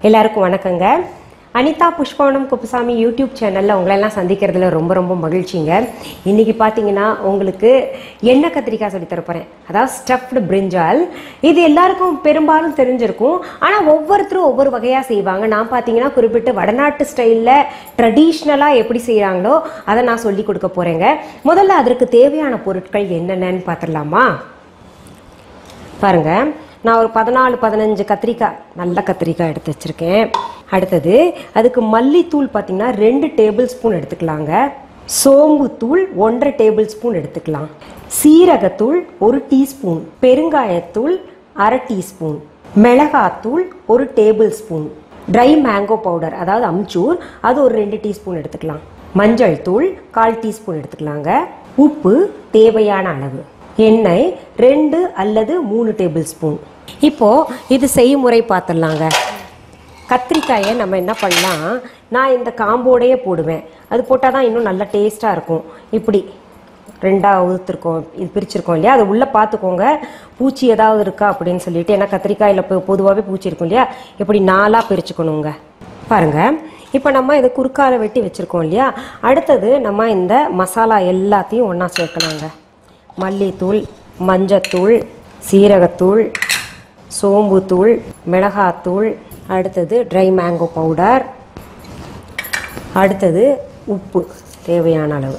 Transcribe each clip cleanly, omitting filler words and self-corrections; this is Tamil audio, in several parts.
எல்லாருக்கும் வணக்கங்க. அனிதா pushpavanamkuppusamy யூடியூப் சேனலில் உங்களெல்லாம் சந்திக்கிறதுல ரொம்ப மகிழ்ச்சிங்க. இன்றைக்கி பார்த்தீங்கன்னா உங்களுக்கு எண்ணெய் கத்திரிக்காய் சொல்லித்தர போகிறேன். அதாவது ஸ்டஃப்டு பிரிஞ்சால். இது எல்லாருக்கும் பெரும்பாலும் தெரிஞ்சிருக்கும். ஆனால் ஒவ்வொருத்தரும் ஒவ்வொரு வகையாக செய்வாங்க. நான் பார்த்தீங்கன்னா குறிப்பிட்டு வடநாட்டு ஸ்டைலில் ட்ரெடிஷ்னலாக எப்படி செய்கிறாங்களோ அதை நான் சொல்லி கொடுக்க போகிறேங்க. முதல்ல அதற்கு தேவையான பொருட்கள் என்னென்னு பார்த்துடலாமா? பாருங்கள், நான் ஒரு 14-15 கத்திரிக்காய், நல்ல கத்திரிக்காய் எடுத்து வச்சுருக்கேன். அடுத்தது அதுக்கு மல்லித்தூள் பார்த்திங்கன்னா 2 டேபிள் ஸ்பூன் எடுத்துக்கலாங்க. சோம்புத்தூள் 1.5 டேபிள் ஸ்பூன் எடுத்துக்கலாம். சீரகத்தூள் 1 டீஸ்பூன், பெருங்காயத்தூள் 1/2 டீஸ்பூன், மிளகாத்தூள் 1 table spoon, try mango powder அதாவது அம்ச்சூர் அது ஒரு 2 டீஸ்பூன் எடுத்துக்கலாம். மஞ்சள் தூள் 1/4 டீஸ்பூன் எடுத்துக்கலாங்க. உப்பு தேவையான அளவு, எண்ணெய் 2 அல்லது 3 டேபிள் ஸ்பூன். இப்போது இது செய்முறை பார்த்துடலாங்க. கத்திரிக்காயை நம்ம என்ன பண்ணலாம், நான் இந்த காம்போடையே போடுவேன். அது போட்டால் தான் இன்னும் நல்லா டேஸ்ட்டாக இருக்கும். இப்படி 2ஆக ஊற்றுருக்கோம், இது பிரிச்சுருக்கோம் இல்லையா, அது உள்ளே பார்த்துக்கோங்க பூச்சி ஏதாவது இருக்கா அப்படின்னு சொல்லிட்டு. ஏன்னா கத்திரிக்காயில் பொதுவாகவே பூச்சி இருக்கும் இல்லையா, இப்படி 4ஆக பிரிச்சுக்கணுங்க. பாருங்கள், இப்போ நம்ம இதை குறுக்கால வெட்டி வச்சுருக்கோம் இல்லையா. அடுத்தது நம்ம இந்த மசாலா எல்லாத்தையும் ஒன்றா சேர்க்கலாங்க. மல்லித்தூள், மஞ்சத்தூள், சீரகத்தூள், சோம்புத்தூள், மிளகாத்தூள், அடுத்தது ட்ரை மேங்கோ பவுடர், அடுத்தது உப்பு தேவையான அளவு.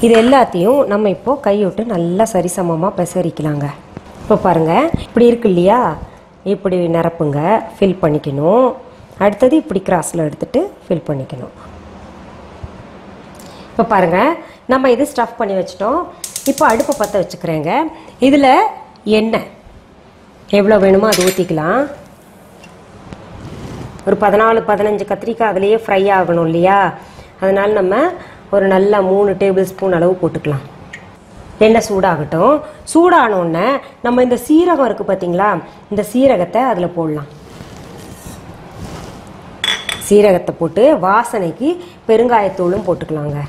இது எல்லாத்தையும் நம்ம இப்போது கைவிட்டு நல்லா சரிசமமாக பெசரிக்கலாங்க. இப்போ பாருங்கள், இப்படி இருக்கு இல்லையா, இப்படி நிரப்புங்க, ஃபில் பண்ணிக்கணும். அடுத்தது இப்படி கிராஸில் எடுத்துகிட்டு ஃபில் பண்ணிக்கணும். இப்போ பாருங்கள், நம்ம இது ஸ்டஃப் பண்ணி வச்சிட்டோம். இப்போ அடுப்பை பற்ற வச்சுக்கிறேங்க. இதில் எண்ணெய் எவ்வளோ வேணுமோ அது ஊற்றிக்கலாம். ஒரு 14-15 கத்திரிக்காய் அதிலேயே ஃப்ரை ஆகணும் இல்லையா, அதனால் நம்ம ஒரு நல்ல 3 டேபிள் ஸ்பூன் அளவு போட்டுக்கலாம். எண்ணெய் சூடாகட்டும். சூடானோடனே நம்ம இந்த சீரகம் இருக்குது பார்த்தீங்களா, இந்த சீரகத்தை அதில் போடலாம். சீரகத்தை போட்டு வாசனைக்கு பெருங்காயத்தூளும் போட்டுக்கலாங்க.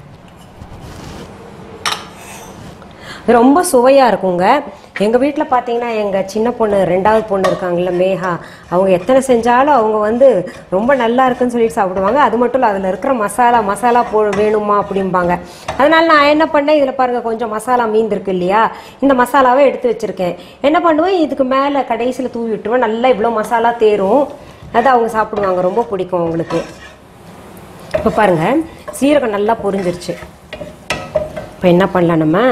ரொம்ப சுவையாக இருக்குங்க. எங்கள் வீட்டில் பார்த்தீங்கன்னா எங்கள் சின்ன பொண்ணு 2வது பொண்ணு இருக்காங்கல்ல மேகா, அவங்க எத்தனை செஞ்சாலும் அவங்க ரொம்ப நல்லா இருக்குன்னு சொல்லிட்டு சாப்பிடுவாங்க. அது மட்டும் இல்லை, அதில் இருக்கிற மசாலா வேணுமா அப்படிம்பாங்க. அதனால் நான் என்ன பண்ணேன், இதில் பாருங்கள் கொஞ்சம் மசாலா மீந்திருக்கு இல்லையா, இந்த மசாலாவை எடுத்து வச்சுருக்கேன். என்ன பண்ணுவேன், இதுக்கு மேலே கடைசியில் தூவி விட்டுருவேன். நல்லா இவ்வளோ மசாலா தேரும், அது அவங்க சாப்பிடுவாங்க, ரொம்ப பிடிக்கும் அவங்களுக்கு. இப்போ பாருங்கள், சீரகம் நல்லா பொரிஞ்சிருச்சு. இப்போ என்ன பண்ணலாம், நம்ம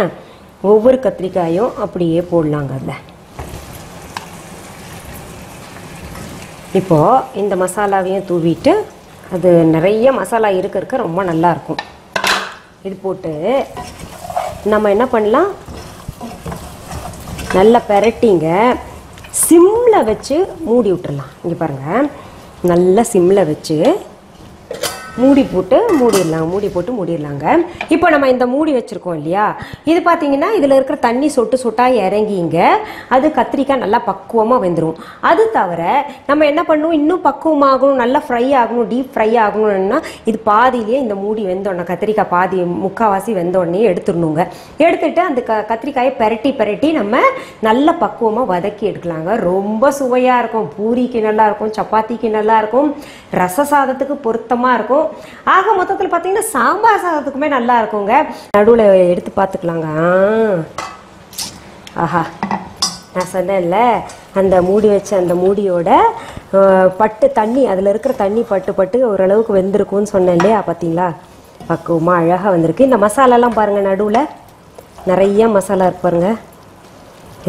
ஒவ்வொரு கத்திரிக்காயும் அப்படியே போடலாங்க. அதில் இப்போது இந்த மசாலாவையும் தூவிட்டு, அது நிறைய மசாலா இருக்க ரொம்ப நல்லாயிருக்கும். இது போட்டு நம்ம என்ன பண்ணலாம், நல்லா பெரட்டிங்க. சிம்மில் வச்சு மூடி விட்டுறலாம். இங்கே பாருங்கள், நல்லா சிம்மில் வச்சு மூடி போட்டு மூடிடலாங்க. இப்போ நம்ம இந்த மூடி வச்சுருக்கோம் இல்லையா, இது பார்த்தீங்கன்னா இதில் இருக்கிற தண்ணி சொட்டாக இறங்கிங்க. அது கத்திரிக்காய் நல்லா பக்குவமாக வெந்துடும். அது தவிர நம்ம என்ன பண்ணுவோம், இன்னும் பக்குவமாகணும், நல்லா ஃப்ரை ஆகணும், டீப் ஃப்ரை ஆகணும்னா இது பாதியிலேயே இந்த மூடி வெந்தோடனே, கத்திரிக்காய் பாதி முக்கால்வாசி வெந்தோடனே எடுத்துடணுங்க. எடுத்துட்டு அந்த கத்திரிக்காயை பெரட்டி நம்ம நல்ல பக்குவமாக வதக்கி எடுக்கலாங்க. ரொம்ப சுவையாக இருக்கும். பூரிக்கு நல்லா இருக்கும், சப்பாத்திக்கு நல்லா இருக்கும், ரச சாதத்துக்கு பொருத்தமாக இருக்கும். ஆக மொத்தத்தில் பார்த்தீங்கன்னா சாம்பார் சாதத்துக்குமே நல்லா இருக்குங்க. நடுவில் எடுத்து பார்த்துக்கலாங்க. ஆஹா, நான் சொன்னேன்ல, அந்த மூடி வச்ச அந்த மூடியோட பட்டு தண்ணி, அதில் இருக்கிற தண்ணி பட்டு ஓரளவுக்கு வெந்திருக்கும்னு சொன்னேன் இல்லையா, பார்த்தீங்களா பக்குவமாக அழகாக வந்திருக்கு. இந்த மசாலாலாம் பாருங்கள், நடுவில் நிறைய மசாலா இருக்கு பாருங்கள்.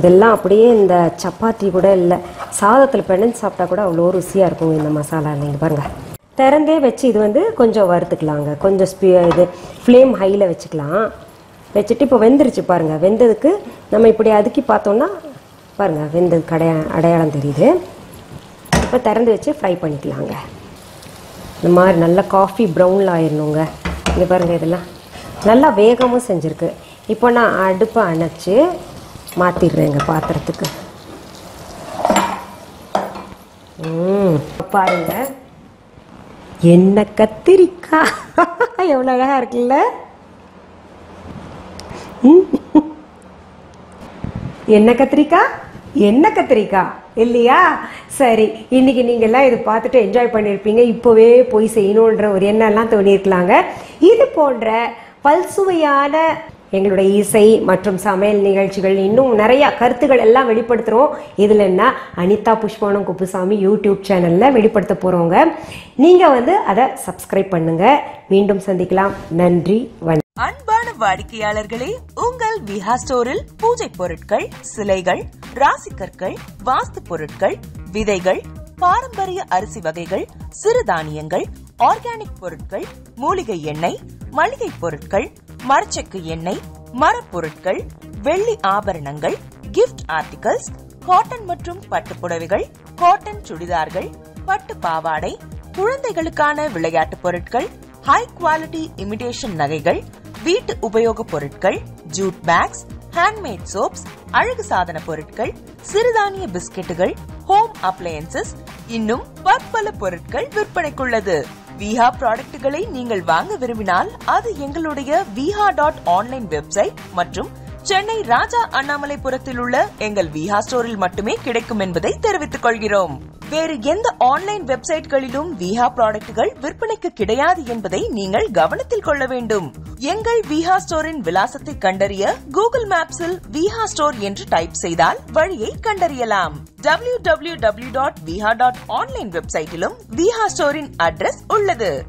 இதெல்லாம் அப்படியே இந்த சப்பாத்தி கூட இல்லை, சாதத்தில் பிணைஞ்சு சாப்பிட்டா கூட அவ்வளோ ருசியாக இருக்குங்க இந்த மசாலா. நீங்கள் பாருங்கள், திறந்தே வச்சு இது கொஞ்சம் வறுத்துக்கலாங்க. கொஞ்சம் இது ஃப்ளேம் ஹையில் வச்சுக்கலாம். வச்சுட்டு இப்போ வெந்துருச்சு பாருங்கள். வெந்ததுக்கு நம்ம இப்படி அதுக்கி பார்த்தோன்னா பாருங்கள், வெந்ததுக்கு அடையாளம் தெரியுது. இப்போ திறந்து வச்சு ஃப்ரை பண்ணிக்கலாங்க. இந்த மாதிரி நல்லா காஃபி ப்ரௌனில் ஆயிடணுங்க. இங்கே பாருங்கள், இதெல்லாம் நல்லா வேகமும் செஞ்சுருக்கு. இப்போ நான் அடுப்பை அணைச்சி மாற்றிடுறேங்க பாத்திரத்துக்கு. பாருங்கள், எண்ணெய் கத்திரிக்காய் எவ்வளோ அழகாக இருக்குல்ல. எண்ணெய் கத்திரிக்காய் இல்லையா? சரி, இன்னைக்கு நீங்க எல்லாம் இது பார்த்துட்டு என்ஜாய் பண்ணிருப்பீங்க. இப்பவே போய் செய்யணும்ன்ற ஒரு எண்ணம்லாம் தோணியிருக்கலாங்க. இது போன்ற பல்சுவையான எங்களுடைய இசை மற்றும் சமையல் நிகழ்ச்சிகள், இன்னும் நிறைய கருத்துக்கள் எல்லாம் வெளிப்படுத்துறோம். இதுல என்ன, அனிதா புஷ்பவனம் குப்புசாமி யூடியூப் சேனல்ல வெளிப்படுத்த போறோங்க. நீங்க அதை சப்ஸ்கிரைப் பண்ணுங்க. மீண்டும் சந்திக்கலாம். நன்றி, வணக்கம். அன்பான வாடிக்கையாளர்களே, உங்கள் விஹா ஸ்டோரில் பூஜை பொருட்கள், சிலைகள், ராசிக்கற்கள், வாஸ்து பொருட்கள், விதைகள், பாரம்பரிய அரிசி வகைகள், சிறுதானியங்கள், ஆர்கானிக் பொருட்கள், மூலிகை எண்ணெய், மளிகை பொருட்கள், மரச்செக்கு எண்ணெய், மரப்பொருட்கள், வெள்ளி ஆபரணங்கள், கிஃப்ட் ஆர்டிகல்ஸ், காட்டன் மற்றும் பட்டு புடவைகள், காட்டன் சுடிதார்கள், பட்டு பாவாடை, குழந்தைகளுக்கான விளையாட்டு பொருட்கள், ஹை குவாலிட்டி இமிடேஷன் நகைகள், வீட்டு உபயோக பொருட்கள், ஜூட் பேக்ஸ், ஹேண்ட்மேட் சோப்ஸ், அழகு சாதன பொருட்கள், சிறுதானிய பிஸ்கெட்டுகள், ஹோம் அப்ளையன்சஸ், இன்னும் பற்பல பொருட்கள் விற்பனைக்குள்ளது. விஹா ப்ராடக்ட்களை நீங்கள் வாங்க விரும்பினால் அது எங்களுடைய viha.online வெப்சைட் மற்றும் சென்னை ராஜா அண்ணாமலைபுரத்தில் உள்ள எங்கள் விஹா ஸ்டோரில் மட்டுமே கிடைக்கும் என்பதை தெரிவித்துக் கொள்கிறோம். வேறு எந்த ஆன்லைன் வெப்சைட்களிலும் விஹா ப்ராடக்ட்கள் விற்பனைக்கு கிடையாது என்பதை நீங்கள் கவனத்தில் கொள்ள வேண்டும். எங்கள் விஹா ஸ்டோரின் விலாசத்தை கண்டறிய கூகுள் மேப்ஸில் விஹா ஸ்டோர் என்று டைப் செய்தால் வழியை கண்டறியலாம். www.viha.online வெப்சைட்டிலும் விஹா ஸ்டோரின் அட்ரஸ் உள்ளது.